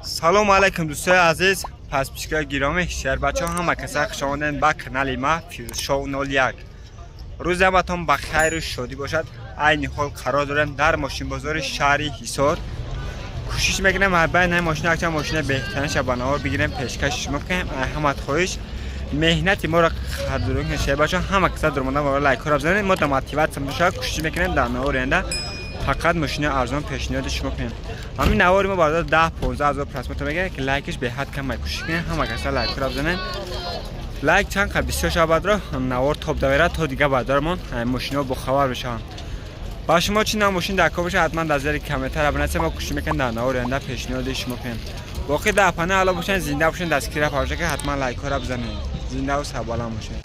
سلام علیکم دوستای عزیز، پس پیشگاه گرامی شهر بچه ها همه کسا خوش آمدین به کانال ما فیروز شو 01. روز همتون بخیر و شادی باشد. عین حال قرار دارم در ماشین بازار شهری حصار. کوشش میکنم هر بین ماشین اکچه ماشین بهترینش بناور بگیریم پیشکش میکنم. همت خواهش مهنت ما را قدردان کنید شهر بچه ها همه کسا درمانده و لایک ها بزنید. ما موتیویت میشه کوشش میکنیم در نهار آینده فقط ماشین ارزان پیشنهادش میکنیم. همین نواری ما بازار 10-15 هزار پرسمت میگه که لایکش به حد کم کوشش کنین. همه کسا لایک رو بزنین. لایک چند قبل 20 بعد را نوار توپ دویره تا دیگه بازارمون ماشینا با خبر بشن. با شما چی ماشین دکا بشه حتما در زیر کامنتر ابونت ما کوشش میکنیم در نوار آینده پیشنهادش میکنیم. باقی در پناه علا باشین زنده باشین دستگیر پاشه که حتما لایک رو بزنین. زنده و سلام باشین.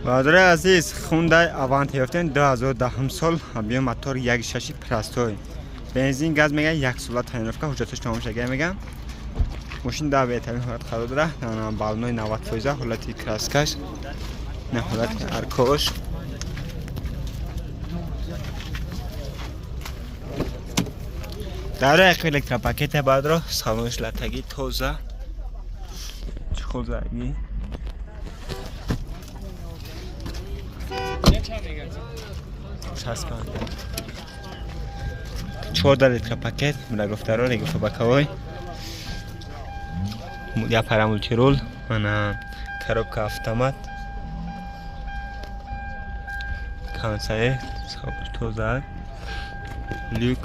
برادر عزیز خوندای اوانت یافتن 2010 سال بیا موتور 1.6 پرستوی بنزین گاز میگه یک سال تعینف که حجتش تمام شده میگم. ماشین در بهترین حالت قرار داره. بالونای 90% حالتی کراسکش نه حالت ارکوش. در یک الکترا پاکت بعد رو سالنش لاتگی توزه چخوزگی 14 لیتر پاکت من گفته رو گفته بکوی یا پرامولتیرول من کروبکا автомат کانسای سابر توزار لیک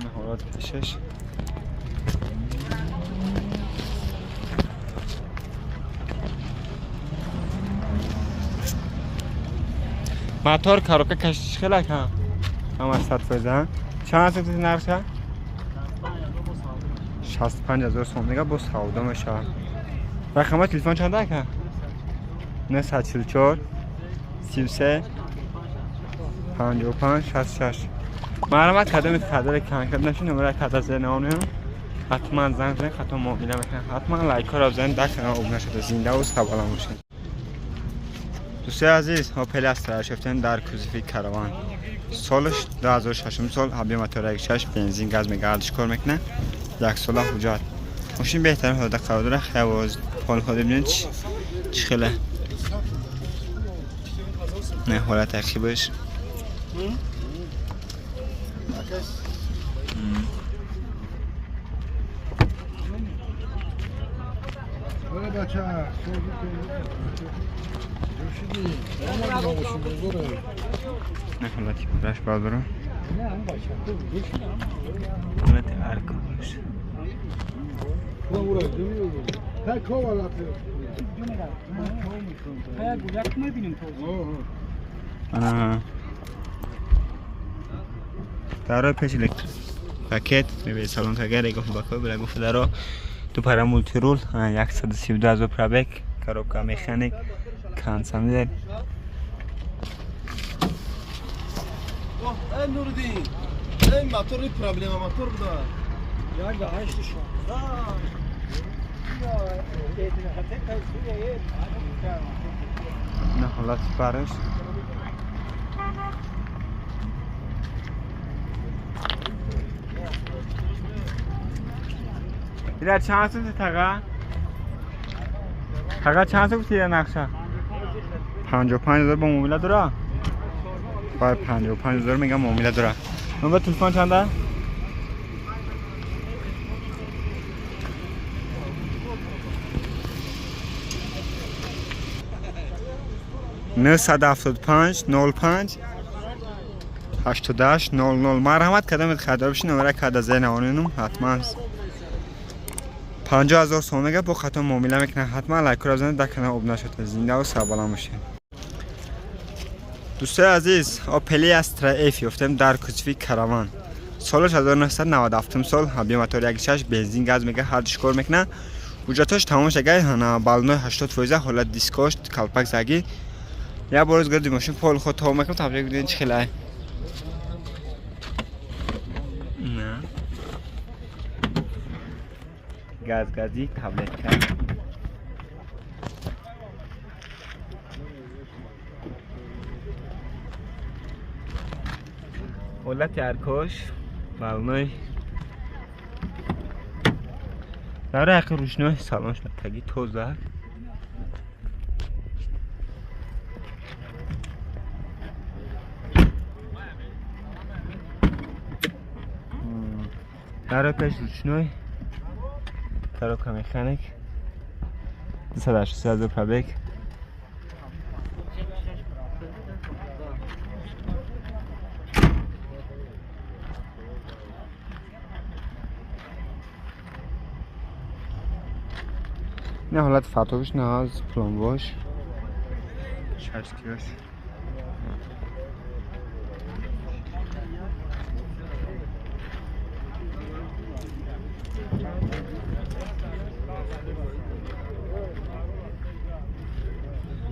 نهارات کشش موتور کاروکا کشش خیلی کم هم 100% چند هست نرسه؟ 65,000 سوم میگه با سودا میشه. رقم تلفن چنده که؟ 944 33 55 66. معلومات کدام خدر کانکت نشین نمره کادر زن اونم حتما زنگ زنگ حتما معامله میکنن. حتما لایک رو بزنید در کانال عبور شده زنده و سلام باشین. دوستای عزیز اوپل استرا شفتن در کوزیفی کاروان سالش 2006 سال ابی موتور 1.6 بنزین گاز میگردش کار میکنه. یک سال حجت ماشین بهترین حالت قرار داره. حواز حال خود ببینید چی خیلی نه حالت اخیبش نه حالتی برش بردارم حالت ارکاش دارو پیش الکتر پاکت میبینید سالن تاگره گفت باکو بلا گفت دارو تو پرامولتیرول 132,000 پرابک کاروبکا مکانیک کانسامیر نوردین این موتور پرابلم موتور بوده یا به 8 شو نه حالت سپارش اینا چند سوتی تاگا؟ تاگا چند سوتی نقشه؟ 55,000 با موبیل داره؟ باید 55,000 میگم موبیل داره. نمبر تلفن چنده؟ نه 175 05 88 00 مرحمت کدام خدار بشین نمره کد زین آنونم حتما 50,000 سوم میگه با خطا معامله میکنه. حتما لایک رو بزنید در کانال عبور شده زنده و سلام باشین. دوستای عزیز اوپل استرا اف یافتم در کوزیفی کاروان سالش 1997 سال بیا موتور 1.6 بنزین گاز میگه هر کار میکنه. حجتش تمام شده. هنا بالونای 80% حالت دیسکوش کلپک زگی یا باز گردی ماشین پول خود تمام میکنه. تبریک بدین چه خیلی نه گاز گازی تبلیت کرد حالت ارکاش بالنای در حق روشنای سالانش تگی توزه در پیش روشنای کاروکا مکانیک 283 پرابیک نه حالت فتوش نه از پلمباش چشکیش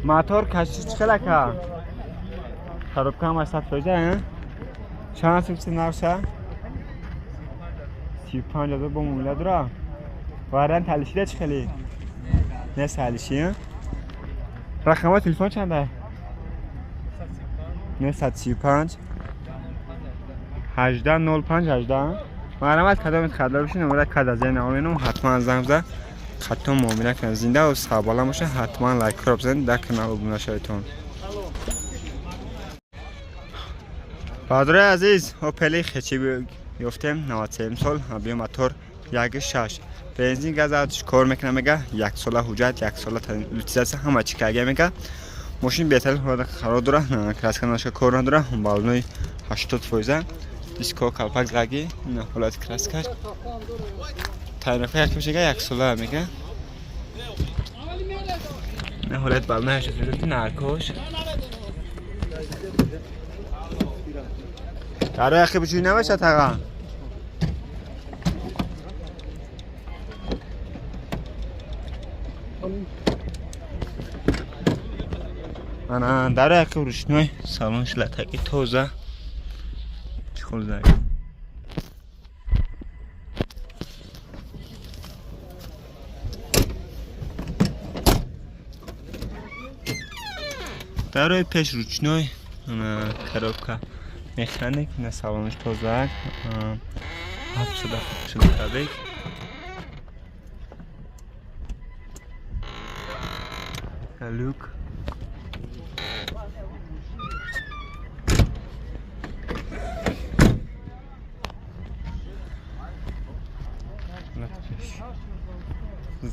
موتور کشیش چقدر که خراب کنم از 100 فیزه چند سوپسی نرسه 35,000 با موله داره وارن تلشیده چه خیلی نه سالشی رقم تلفن چنده 935 1805 18 معلومات کدام خدمت بشین نمره کد از این آمینم حتما زنگ بزن خطم معامله کن زنده و سابالا باشه حتما لایک کار بزنید در کانال ابونه شویتون بادر عزیز اوپل خچی یافتم 93 سال ابی موتور 1.6 بنزین گاز آتش کار میکنه میگه 1 سال حجت 1 سال لیسانس همه چی کاگه میگه ماشین بهتر حالت خراب داره کلاس کناش کار نداره بالنوی 80% دیسکو کالپاک زاگی نه حالت کلاس کرد تعریف یک میشه 1 سال میگه نه حالت بالنوی 80% نرکوش داره اخی بچوی نمیشه تاقا انا داره اخی روشنوی سالونش لطکی توزه چخول زاگی داره پیش روشنوی کاروبکا مکانیک نه سالونش توزه شده کابیک کلوک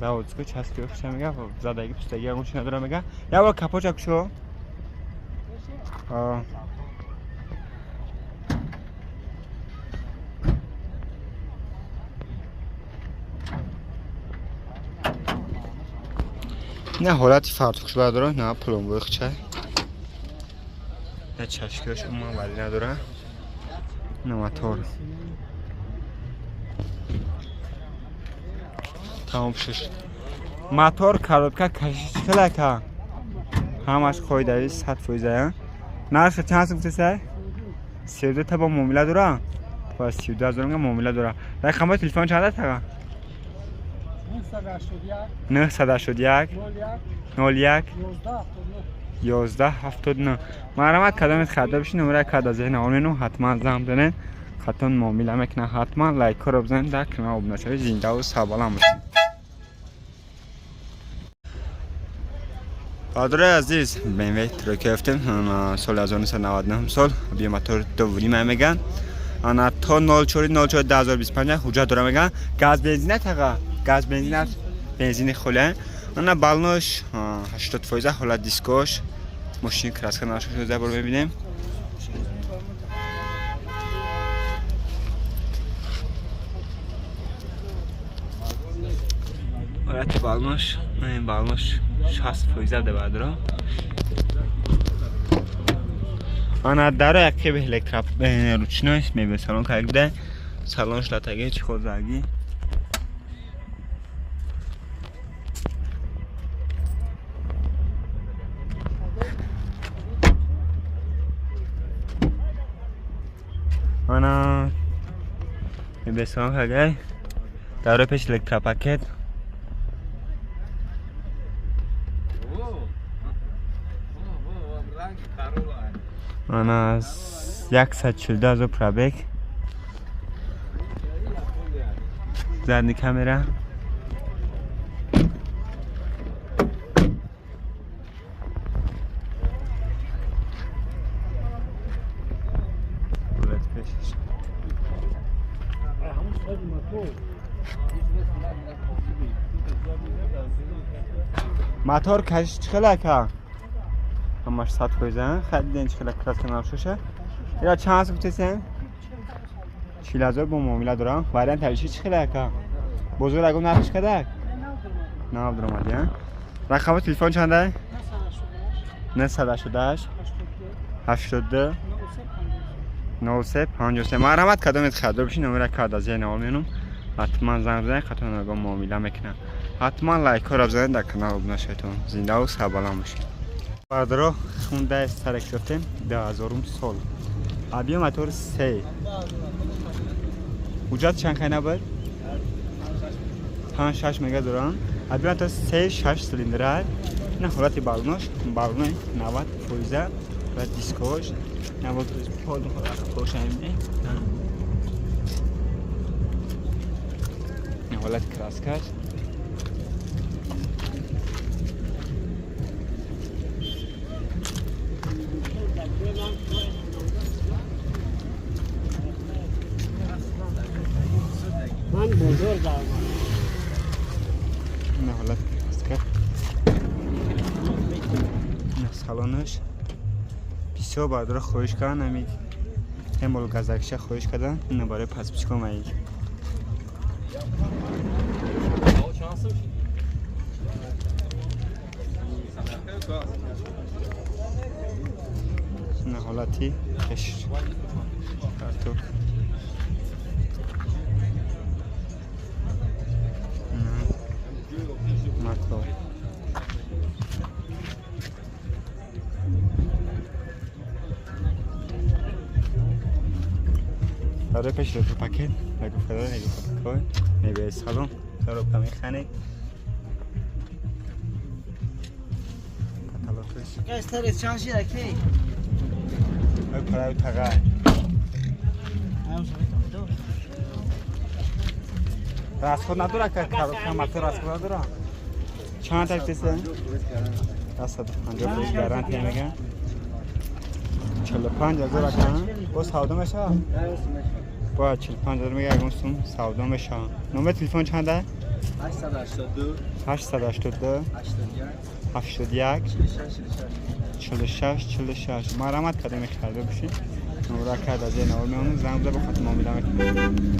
заводской часть вообще мега задайги пустяги огонь نداره میگه یا با کپو چک شو نه حالتی فرتوکش داره نه پلمبوی خچه نه چشکیش اون ولی نداره نه موتور تمام شد موتور کاروبکا کشیش کلکه همش خویده 100% نرخ چند سمت سه 32 تا با معامله داره پس 12000 معامله داره رقم تلفن چنده تا 981 01 1179 معلومات کدام خرید بشین نمره کد از این آنونو حتما زنگ بزنید خطون معامله میکنه حتما لایک کار بزنید در کانال ابونه شوید زنده و سلام باشید بادر عزیز BMW ترک گرفتم سال 1999 سال بی موتور دومی میگن انا تا 04 2025 حجت داره میگن گاز بنزین تا گاز بنزین بنزین خله انا بالنوش 80% حالت دیسکوش ماشین کراس کنارش شده برو ببینیم حالت بالنوش این بالنوش 60% ده بعد انا داره اکی به الکترا روچنوی میبه سالون که بوده سالونش لطگه چی خود زاگی انا میبه سالون که داره پیش الکترا پاکت انا 142,000 پرابگ. زدنی کامera. موتور کش چخله که همش 100 کویزن خریدین چخله کلاس کنار شوشه یا چند سو بتسن 40,000 با معامله دارم وارن تریشی چخله که بزرگ اگه نرخش کدک نه دارم علی رقم تلفن چنده 988 82 93 53 مرحمت کدامت خدمت بشین نمره کارت از این میونم حتما زنگ بزنید خاطر نگاه معامله میکنم حتما لایک و بزنید در کانال ابنا شدتون زنده و سلام باشید بردارو خونده سرک شفتیم 2000 سال ابی موتور 3 وجود چند خیلی نبود 5-6 مگا دارن ابی موتور 3-6 سیلندر نه حالت بالونش 90 فویزه و دیسکوش 90 پول روشنی نه حالت کراسکش من بزرگ دارم نه حالت کراسکش نه سالانش بسیار بردار خویش کردن امید هم بول گازکشه خویش کردن اینه برای پس پیش کنم ایج نه حالتی خش کارتو نه مطلب داره پیش رو پاکت نگو فدار نگو پاکت نگو سالون داره کمی خانه کتالوگش استرس چانشی رکی ای پرای تقای راست خود نداره که کامت راست خود نداره چند تک دیسته؟ راست 50 گارانتی میگن 45,000 کنن با سودا میشه با 45,000 میگه اگه اون سودا میشه نمره تلفن چنده 882 81 46 مرحمت کردیم خرده بشین نمره کرد از این اول میمونم زنگ بزن بخاطر معامله میکنم